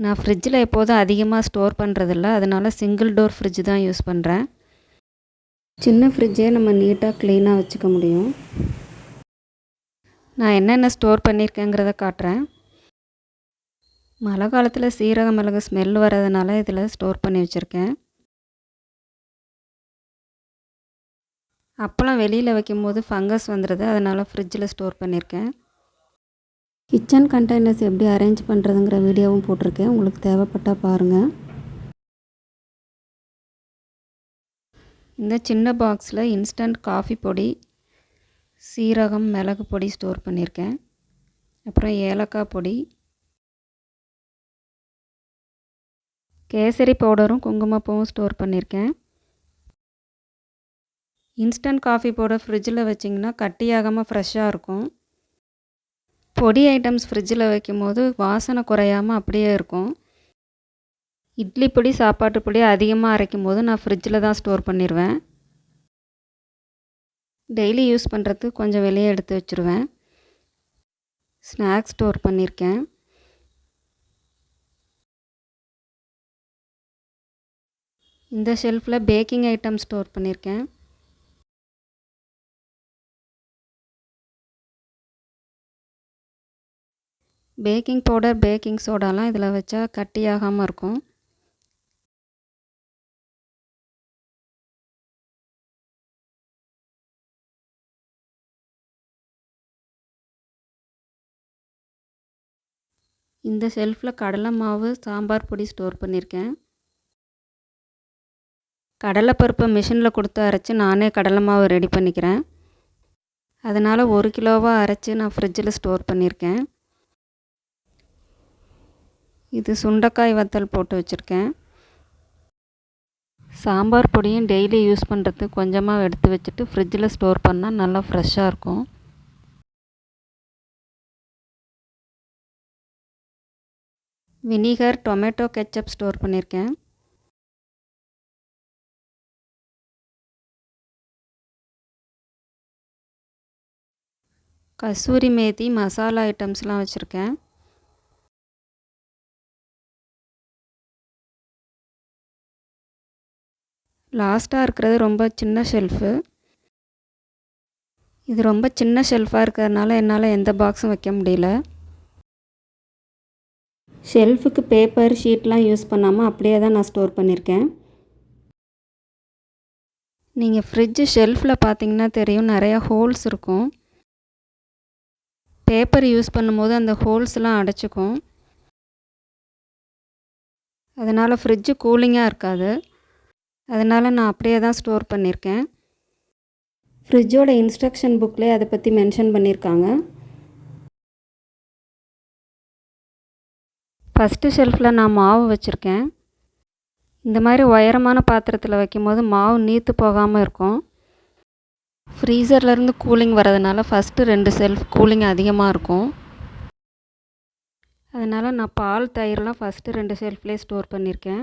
நான் ஃப்ரிட்ஜில் எப்போதும் அதிகமாக ஸ்டோர் பண்ணுறதில்ல, அதனால் சிங்கிள் டோர் ஃப்ரிட்ஜ் தான் யூஸ் பண்ணுறேன். சின்ன ஃப்ரிட்ஜே நம்ம நீட்டாக க்ளீனாக வச்சுக்க முடியும். நான் என்னென்ன ஸ்டோர் பண்ணியிருக்கேங்கிறத காட்டுறேன். மழை காலத்தில் சீரக மிளகு ஸ்மெல் வர்றதுனால இதில் ஸ்டோர் பண்ணி வச்சுருக்கேன். அப்பளம் வெளியில் வைக்கும்போது ஃபங்கஸ் வந்துடுது, அதனால் ஃப்ரிட்ஜில் ஸ்டோர் பண்ணியிருக்கேன். கிச்சன் கண்டெய்னர்ஸ் எப்படி அரேஞ்ச் பண்ணுறதுங்கிற வீடியோவும் போட்டிருக்கேன், உங்களுக்கு தேவைப்பட்டால் பாருங்கள். இந்த சின்ன பாக்ஸில் இன்ஸ்டன்ட் காஃபி பொடி, சீரகம், மிளகு பொடி ஸ்டோர் பண்ணியிருக்கேன். அப்புறம் ஏலக்காய் பொடி, கேசரி பவுடரும் குங்குமப்பூவும் ஸ்டோர் பண்ணியிருக்கேன். இன்ஸ்டன்ட் காஃபி பவுடர் ஃப்ரிட்ஜில் வச்சிங்கன்னா கட்டியாகாமல் ஃப்ரெஷ்ஷாக இருக்கும். பொடி ஐட்டம்ஸ் ஃப்ரிட்ஜில் வைக்கும்போது வாசனை குறையாமல் அப்படியே இருக்கும். இட்லி பொடி, சாப்பாட்டு பொடி அதிகமாக அரைக்கும் போது நான் ஃப்ரிட்ஜில் தான் ஸ்டோர் பண்ணிடுவேன். டெய்லி யூஸ் பண்ணுறதுக்கு கொஞ்சம் வெளியே எடுத்து வச்சுருவேன். ஸ்நாக்ஸ் ஸ்டோர் பண்ணியிருக்கேன். இந்த ஷெல்ஃபில் பேக்கிங் ஐட்டம் ஸ்டோர் பண்ணியிருக்கேன். பேக்கிங் பவுடர், பேக்கிங் சோடாலாம் இதில் வச்சா கட்டியாகாமல் இருக்கும். இந்த ஷெல்ஃபில் கடலை மாவு, சாம்பார் பொடி ஸ்டோர் பண்ணியிருக்கேன். கடலைப்பருப்பை மிஷினில் கொடுத்து அரைச்சி நானே கடலை மாவு ரெடி பண்ணிக்கிறேன். அதனால் 1 கிலோவாக அரைச்சி நான் ஃப்ரிட்ஜில் ஸ்டோர் பண்ணியிருக்கேன். இது சுண்டைக்காய் வத்தல் போட்டு வச்சுருக்கேன். சாம்பார் பொடியும் டெய்லி யூஸ் பண்ணுறதுக்கு கொஞ்சமாக எடுத்து வச்சுட்டு ஃப்ரிட்ஜில் ஸ்டோர் பண்ணால் நல்லா ஃப்ரெஷ்ஷாக இருக்கும். வினிகர், டொமேட்டோ கெச்சப் ஸ்டோர் பண்ணியிருக்கேன். கசூரி மேத்தி, மசாலா ஐட்டம்ஸ்லாம் வச்சுருக்கேன். லாஸ்ட்டாக இருக்கிறது ரொம்ப சின்ன ஷெல்ஃபு. இது ரொம்ப சின்ன ஷெல்ஃபாக இருக்கிறதுனால என்னால் எந்த பாக்ஸும் வைக்க முடியல. ஷெல்ஃபுக்கு பேப்பர், ஷீட்லாம் யூஸ் பண்ணாமல் அப்படியே தான் நான் ஸ்டோர் பண்ணியிருக்கேன். நீங்கள் ஃப்ரிட்ஜு ஷெல்ஃபில் பார்த்தீங்கன்னா தெரியும், நிறையா ஹோல்ஸ் இருக்கும். பேப்பர் யூஸ் பண்ணும்போது அந்த ஹோல்ஸ்லாம் அடைச்சிக்கும். அதனால் ஃப்ரிட்ஜு கூலிங்காக இருக்காது. அதனால் நான் அப்படியே தான் ஸ்டோர் பண்ணியிருக்கேன். ஃப்ரிட்ஜோட இன்ஸ்ட்ரக்ஷன் புக்லேயே அதை பற்றி மென்ஷன் பண்ணியிருக்காங்க. ஃபஸ்ட்டு ஷெல்ஃபில் நான் மாவு வச்சுருக்கேன். இந்த மாதிரி உயரமான பாத்திரத்தில் வைக்கும்போது மாவு நீர்த்து போகாமல் இருக்கும். ஃப்ரீசர்லேருந்து கூலிங் வரதுனால ஃபஸ்ட்டு 2 ஷெல்ஃப் கூலிங் அதிகமாக இருக்கும். அதனால் நான் பால், தயிரெலாம் ஃபஸ்ட்டு 2 ஷெல்ஃப்லேயே ஸ்டோர் பண்ணியிருக்கேன்.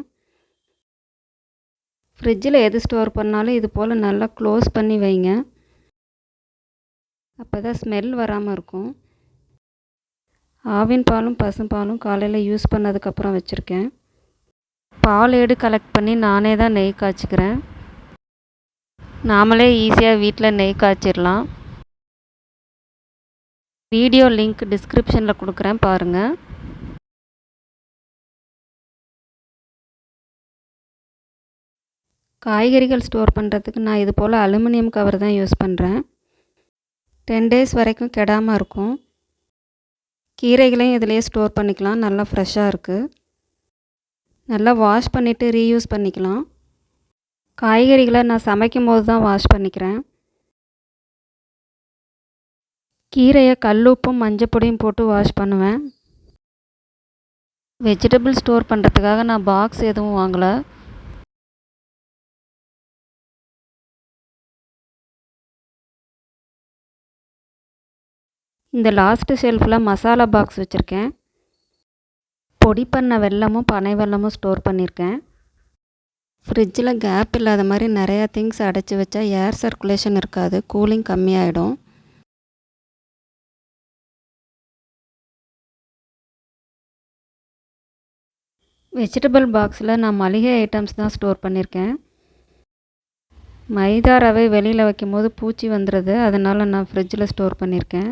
ஃப்ரிட்ஜில் எது ஸ்டோர் பண்ணாலும் இது போல் நல்லா க்ளோஸ் பண்ணி வைங்க, அப்போ தான் ஸ்மெல் வராமல் இருக்கும். ஆவின் பாலும் பசும்பாலும் காலையில் யூஸ் பண்ணதுக்கப்புறம் வச்சுருக்கேன். பால் ஏடு கலெக்ட் பண்ணி நானே தான் நெய் காய்ச்சிக்கிறேன். நாமளே ஈஸியாக வீட்டில் நெய் காய்ச்சிடலாம். வீடியோ லிங்க் டிஸ்கிரிப்ஷனில் கொடுக்குறேன், பாருங்கள். காய்கறிகள் ஸ்டோர் பண்ணுறதுக்கு நான் இது போல் அலுமினியம் கவர் தான் யூஸ் பண்ணுறேன். 10 டேஸ் வரைக்கும் கெடாமல் இருக்கும். கீரைகளையும் இதிலே ஸ்டோர் பண்ணிக்கலாம், நல்லா ஃப்ரெஷ்ஷாக இருக்குது. நல்லா வாஷ் பண்ணிவிட்டு ரீயூஸ் பண்ணிக்கலாம். காய்கறிகளை நான் சமைக்கும் போது தான் வாஷ் பண்ணிக்கிறேன். கீரையை கல்லுப்பும் மஞ்சப்பொடியும் போட்டு வாஷ் பண்ணுவேன். வெஜிடபிள் ஸ்டோர் பண்ணுறதுக்காக நான் பாக்ஸ் எதுவும் வாங்கலை. இந்த லாஸ்ட்டு ஷெல்ஃபில் மசாலா பாக்ஸ் வச்சுருக்கேன். பொடி பண்ண வெல்லமும் பனை வெல்லமும் ஸ்டோர் பண்ணியிருக்கேன். ஃப்ரிட்ஜில் கேப் இல்லாத மாதிரி நிறையா திங்ஸ் அடைச்சி வச்சா ஏர் சர்க்குலேஷன் இருக்காது, கூலிங் கம்மியாயிடும். வெஜிடபிள் பாக்ஸில் நான் மளிகை ஐட்டம்ஸ் தான் ஸ்டோர் பண்ணியிருக்கேன். மைதா ரவை வெளியில் வைக்கும்போது பூச்சி வந்துடுது, அதனால் நான் ஃப்ரிட்ஜில் ஸ்டோர் பண்ணியிருக்கேன்.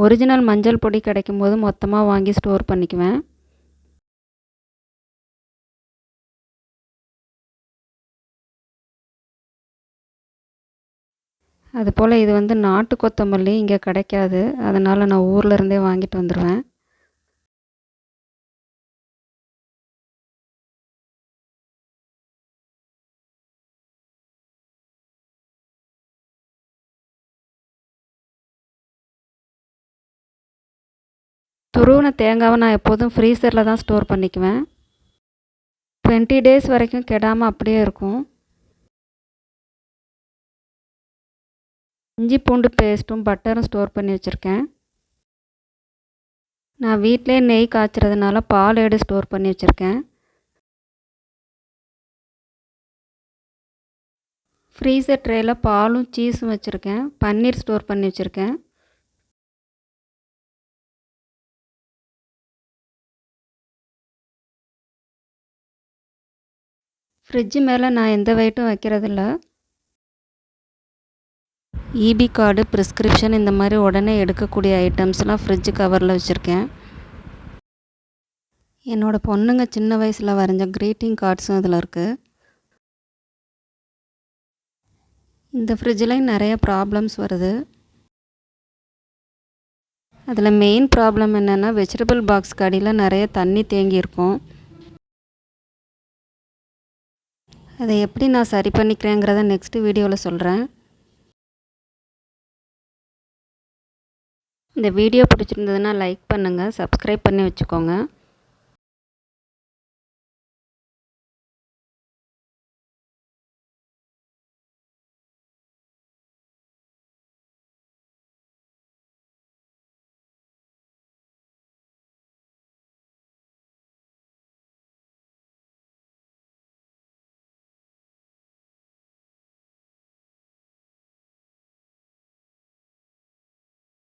ஒரிஜினல் மஞ்சள் பொடி கிடைக்கும்போது மொத்தமாக வாங்கி ஸ்டோர் பண்ணிக்குவேன். அதுபோல் இது வந்து நாட்டு கொத்தமல்லி இங்கே கிடைக்காது, அதனால் நான் ஊரில் இருந்தே வாங்கிட்டு வந்துடுவேன். துருவின தேங்காவை நான் எப்போதும் ஃப்ரீசரில் தான் ஸ்டோர் பண்ணிக்குவேன். 20 டேஸ் வரைக்கும் கெடாமல் அப்படியே இருக்கும். இஞ்சி பூண்டு பேஸ்ட்டும் பட்டரும் ஸ்டோர் பண்ணி வச்சுருக்கேன். நான் வீட்டிலே நெய் காய்ச்சறதுனால பால் ஏடு ஸ்டோர் பண்ணி வச்சுருக்கேன். ஃப்ரீசர் ட்ரேயில் பாலும் சீஸும் வச்சுருக்கேன். பன்னீர் ஸ்டோர் பண்ணி வச்சுருக்கேன். ஃப்ரிட்ஜு மேலே நான் எந்த வெயிட்டும் வைக்கிறதில்ல. இபி கார்டு, ப்ரிஸ்கிரிப்ஷன் இந்த மாதிரி உடனே எடுக்கக்கூடிய ஐட்டம்ஸ்லாம் ஃப்ரிட்ஜு கவரில் வச்சுருக்கேன். என்னோடய பொண்ணுங்க சின்ன வயசில் வரைஞ்ச க்ரீட்டிங் கார்ட்ஸும் இதில் இருக்குது. இந்த ஃப்ரிட்ஜிலையும் நிறைய ப்ராப்ளம்ஸ் வருது. அதில் மெயின் ப்ராப்ளம் என்னென்னா வெஜிடபிள் பாக்ஸ்க்கு அடியில் நிறைய தண்ணி தேங்கியிருக்கும். அதை எப்படி நான் சரி பண்ணிக்கிறேங்கிறத நெக்ஸ்ட் வீடியோவில் சொல்கிறேன். இந்த வீடியோ பிடிச்சிருந்ததுன்னா லைக் பண்ணுங்கள், சப்ஸ்கிரைப் பண்ணி வச்சுக்கோங்க.